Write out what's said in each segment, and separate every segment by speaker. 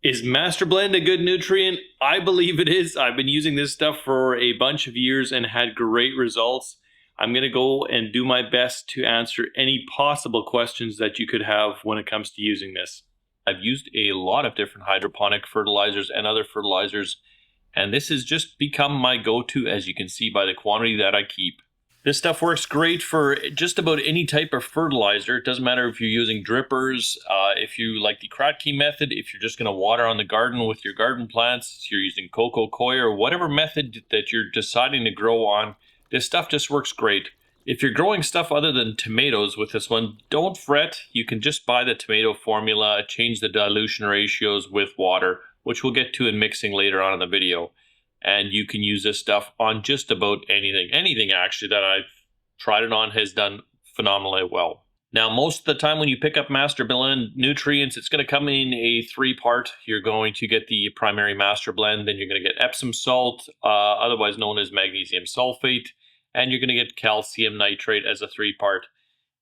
Speaker 1: Is Master Blend a good nutrient? I believe it is. I've been using this stuff for a bunch of years and had great results. I'm going to go and do my best to answer any possible questions that you could have when it comes to using this. I've used a lot of different hydroponic fertilizers and other fertilizers, and this has just become my go-to, as you can see by the quantity that I keep. This stuff works great for just about any type of fertilizer. It doesn't matter if you're using drippers, if you like the Kratky method, if you're just going to water on the garden with your garden plants, if you're using coco coir, or whatever method that you're deciding to grow on, this stuff just works great. If you're growing stuff other than tomatoes with this one, don't fret. You can just buy the tomato formula, change the dilution ratios with water, which we'll get to in mixing later on in the video. And you can use this stuff on just about anything. Anything actually that I've tried it on has done phenomenally well. Now, most of the time when you pick up Master Blend nutrients, it's going to come in a 3-part. You're going to get the primary Master Blend, then you're going to get Epsom salt, otherwise known as magnesium sulfate, and you're going to get calcium nitrate as a 3-part.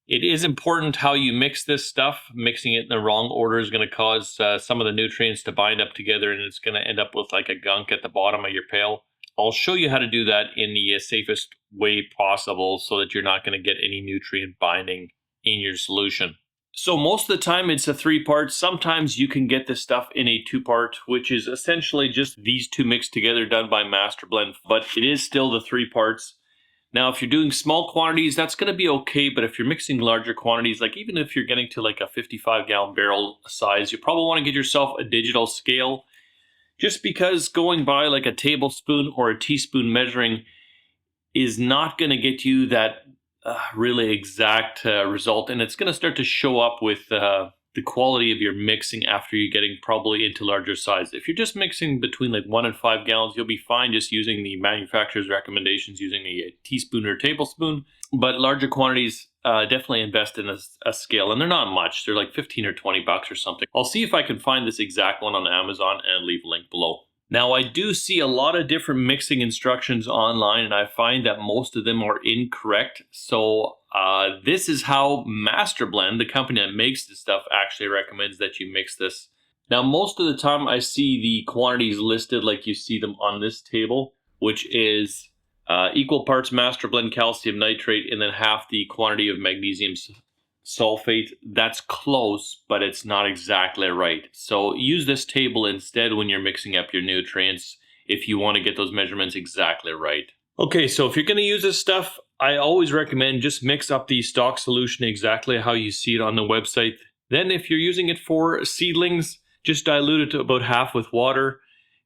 Speaker 1: It is important how you mix this stuff. Mixing it in the wrong order is going to cause some of the nutrients to bind up together, and it's going to end up with like a gunk at the bottom of your pail. I'll show you how to do that in the safest way possible so that you're not going to get any nutrient binding in your solution. So most of the time it's a 3-part. Sometimes you can get this stuff in a 2-part, which is essentially just these two mixed together done by Master Blend, but it is still the 3 parts. Now, if you're doing small quantities, that's going to be okay, but if you're mixing larger quantities, like even if you're getting to like a 55-gallon barrel size, you probably want to get yourself a digital scale, just because going by like a tablespoon or a teaspoon measuring is not going to get you that really exact result, and it's going to start to show up with the quality of your mixing after you're getting probably into larger size. If you're just mixing between like 1 and 5 gallons, you'll be fine just using the manufacturer's recommendations using a teaspoon or tablespoon. But larger quantities, definitely invest in a scale, and they're not much. They're like 15 or 20 bucks or something. I'll see if I can find this exact one on Amazon and leave a link below. Now, I do see a lot of different mixing instructions online, and I find that most of them are incorrect. So this is how Master Blend, the company that makes this stuff, actually recommends that you mix this. Now, most of the time I see the quantities listed like you see them on this table, which is equal parts Master Blend calcium nitrate and then half the quantity of magnesium sulfate. That's close, but it's not exactly right. So use this table instead when you're mixing up your nutrients if you want to get those measurements exactly right. Okay, so if you're going to use this stuff, I always recommend just mix up the stock solution exactly how you see it on the website. Then if you're using it for seedlings, just dilute it to about half with water.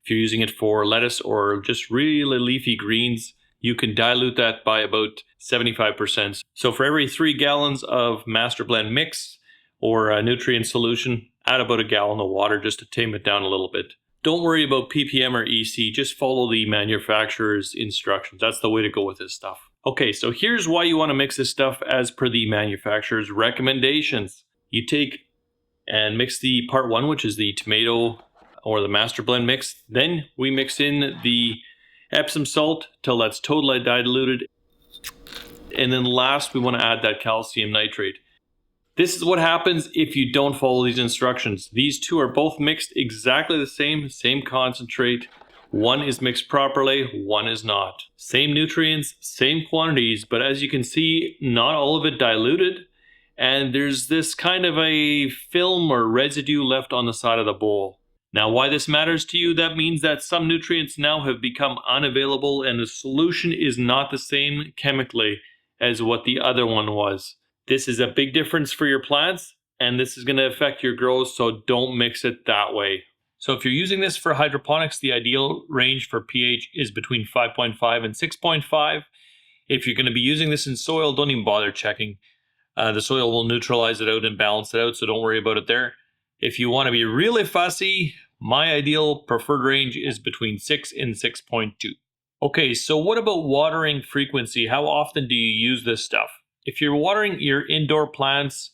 Speaker 1: If you're using it for lettuce or just really leafy greens, you can dilute that by about 75%. So for every 3 gallons of Master Blend mix or a nutrient solution, add about a gallon of water just to tame it down a little bit. Don't worry about ppm or EC, just follow the manufacturer's instructions. That's the way to go with this stuff. Okay, so here's why you want to mix this stuff as per the manufacturer's recommendations. You take and mix the part 1, which is the tomato or the Master Blend mix. Then we mix in the Epsom salt till that's totally diluted. And then last, we want to add that calcium nitrate. This is what happens if you don't follow these instructions. These two are both mixed exactly the same concentrate. One is mixed properly, one is not. Same nutrients, same quantities, but as you can see, not all of it diluted. And there's this kind of a film or residue left on the side of the bowl. Now, why this matters to you, that means that some nutrients now have become unavailable and the solution is not the same chemically as what the other one was. This is a big difference for your plants, and this is going to affect your growth, so don't mix it that way. So if you're using this for hydroponics, the ideal range for pH is between 5.5 and 6.5. If you're going to be using this in soil, don't even bother checking. The soil will neutralize it out and balance it out, so don't worry about it there. If you want to be really fussy, my ideal preferred range is between 6 and 6.2. Okay, so what about watering frequency? How often do you use this stuff? If you're watering your indoor plants,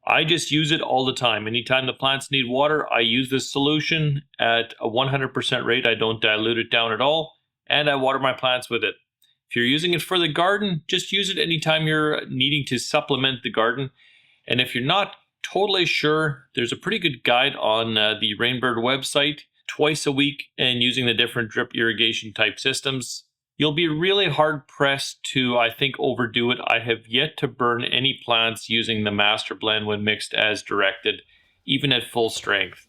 Speaker 1: I just use it all the time. Anytime the plants need water, I use this solution at a 100% rate. I don't dilute it down at all, and I water my plants with it. If you're using it for the garden, just use it anytime you're needing to supplement the garden. And if you're not totally sure, there's a pretty good guide on the Rainbird website, twice a week, and using the different drip irrigation type systems. You'll be really hard pressed to, I think, overdo it. I have yet to burn any plants using the master blend when mixed as directed, even at full strength.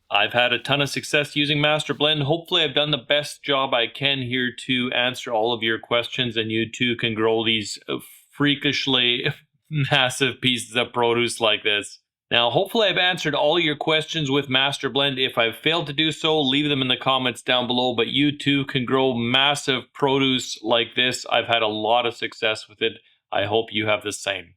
Speaker 1: I've had a ton of success using Master Blend. Hopefully I've done the best job I can here to answer all of your questions, and you too can grow these freakishly massive pieces of produce like this. Now, hopefully I've answered all your questions with Master Blend. If I've failed to do so, leave them in the comments down below, but you too can grow massive produce like this. I've had a lot of success with it. I hope you have the same.